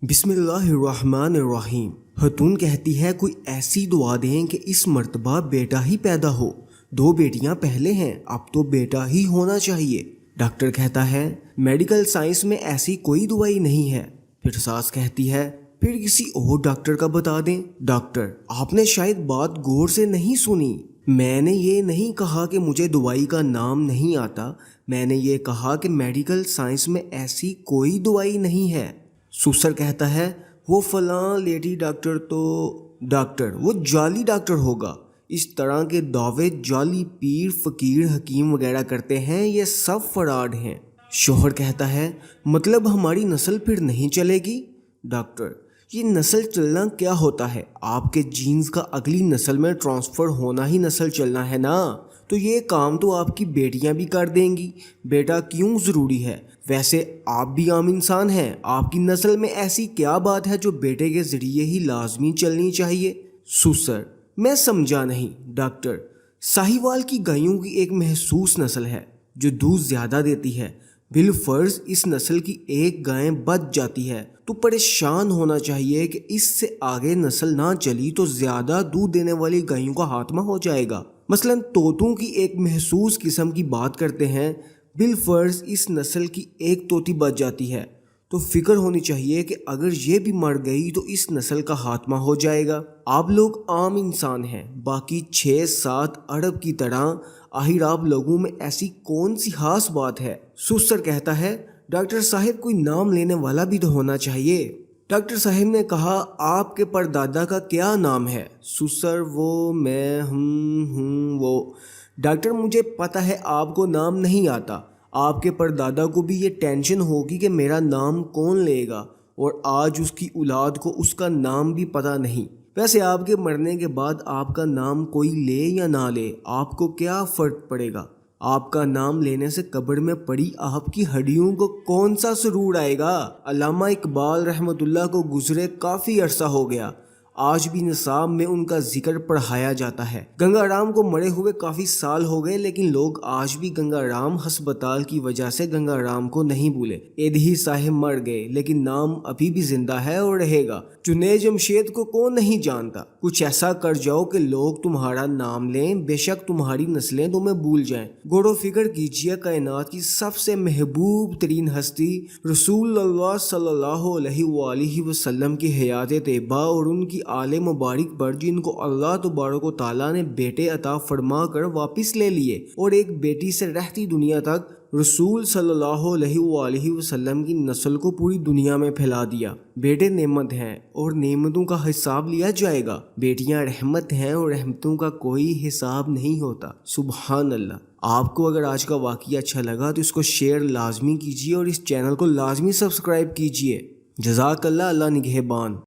बिस्मिल्लाहिर्रहमानिर्रहीम। खतून कहती है कोई ऐसी दुआ दें कि इस मर्तबा बेटा ही पैदा हो। 2 बेटियां पहले हैं, अब तो बेटा ही होना चाहिए। डॉक्टर कहता है मेडिकल साइंस में ऐसी कोई दवाई नहीं है। फिर सास कहती है फिर किसी और डॉक्टर का बता दें। डॉक्टर आपने शायद बात गौर से नहीं सुनी। मैंने ये नहीं कहा कि मुझे दवाई का नाम नहीं आता, मैंने ये कहा कि मेडिकल साइंस में ऐसी कोई दवाई नहीं है। ससुर कहता है वो फलां लेडी डॉक्टर तो डॉक्टर वो जाली डॉक्टर होगा। इस तरह के दावे जाली पीर फकीर हकीम वगैरह करते हैं, ये सब फराड हैं। शोहर कहता है मतलब हमारी नस्ल फिर नहीं चलेगी। डॉक्टर ये नस्ल चलना क्या होता है? आपके जीन्स का अगली नस्ल में ट्रांसफ़र होना ही नस्ल चलना है ना। तो ये काम तो आपकी बेटियां भी कर देंगी, बेटा क्यों ज़रूरी है? वैसे आप भी आम इंसान हैं, आपकी नस्ल में ऐसी क्या बात है जो बेटे के ज़रिए ही लाजमी चलनी चाहिए? ससुर मैं समझा नहीं। डॉक्टर साहिवाल की गायों की एक महसूस नस्ल है जो दूध ज़्यादा देती है। बिलफर्ज इस नस्ल की एक गाय बच जाती है तो परेशान होना चाहिए कि इससे आगे नस्ल ना चली तो ज़्यादा दूध देने वाली गायों का खात्मा हो जाएगा। मसलन तोतों की एक महसूस किस्म की बात करते हैं, बिलफर्ज इस नस्ल की एक तोती बच जाती है तो फिक्र होनी चाहिए कि अगर ये भी मर गई तो इस नस्ल का खात्मा हो जाएगा। आप लोग आम इंसान हैं, बाकी 6-7 अरब की तरह। आखिर आप लोगों में ऐसी कौन सी खास बात है? ससुर कहता है डॉक्टर साहब कोई नाम लेने वाला भी तो होना चाहिए। डॉक्टर साहब ने कहा आपके परदादा का क्या नाम है? ससुर वो मैं हूँ वो। डॉक्टर मुझे पता है आपको नाम नहीं आता, आपके परदादा को भी ये टेंशन होगी कि मेरा नाम कौन लेगा, और आज उसकी औलाद को उसका नाम भी पता नहीं। वैसे आपके मरने के बाद आपका नाम कोई ले या ना ले, आपको क्या फ़र्क पड़ेगा? आपका नाम लेने से कब्र में पड़ी आपकी हड्डियों को कौन सा सुरूर आएगा? अल्लामा इकबाल रहमतुल्लाह को गुजरे काफ़ी अरसा हो गया, आज भी निसाब में उनका जिक्र पढ़ाया जाता है। गंगाराम को मरे हुए काफ़ी साल हो गए, लेकिन लोग आज भी गंगाराम हस्पताल की वजह से गंगाराम को नहीं भूले। एदही साहिब मर गए लेकिन नाम अभी भी जिंदा है और रहेगा। जुनैद जमशेद को कौन नहीं जानता? कुछ ऐसा कर जाओ कि लोग तुम्हारा नाम लें, बेशक तुम्हारी नस्लें तुम्हें भूल जाएं। गौर फिक्र कीजिए, कायनात की सबसे महबूब तरीन हस्ती रसूलुल्लाह सल्लल्लाहु अलैहि वसल्लम की हयात तैयबा और उनकी आले मुबारक पर, जिनको अल्लाह तबारक व तआला ने बेटे अता फरमा कर वापस ले लिए और एक बेटी से रहती दुनिया तक रसूल सल्लल्लाहु अलैहि वसल्लम की नस्ल को पूरी दुनिया में फैला दिया। बेटे नेमत हैं और नेमतों का हिसाब लिया जाएगा। बेटियां रहमत हैं और रहमतों का कोई हिसाब नहीं होता। सुभान अल्लाह। आपको अगर आज का वाक़या अच्छा लगा तो इसको शेयर लाजमी कीजिए और इस चैनल को लाजमी सब्सक्राइब कीजिए। जज़ाकल्लाह, अल्लाह निगहबान।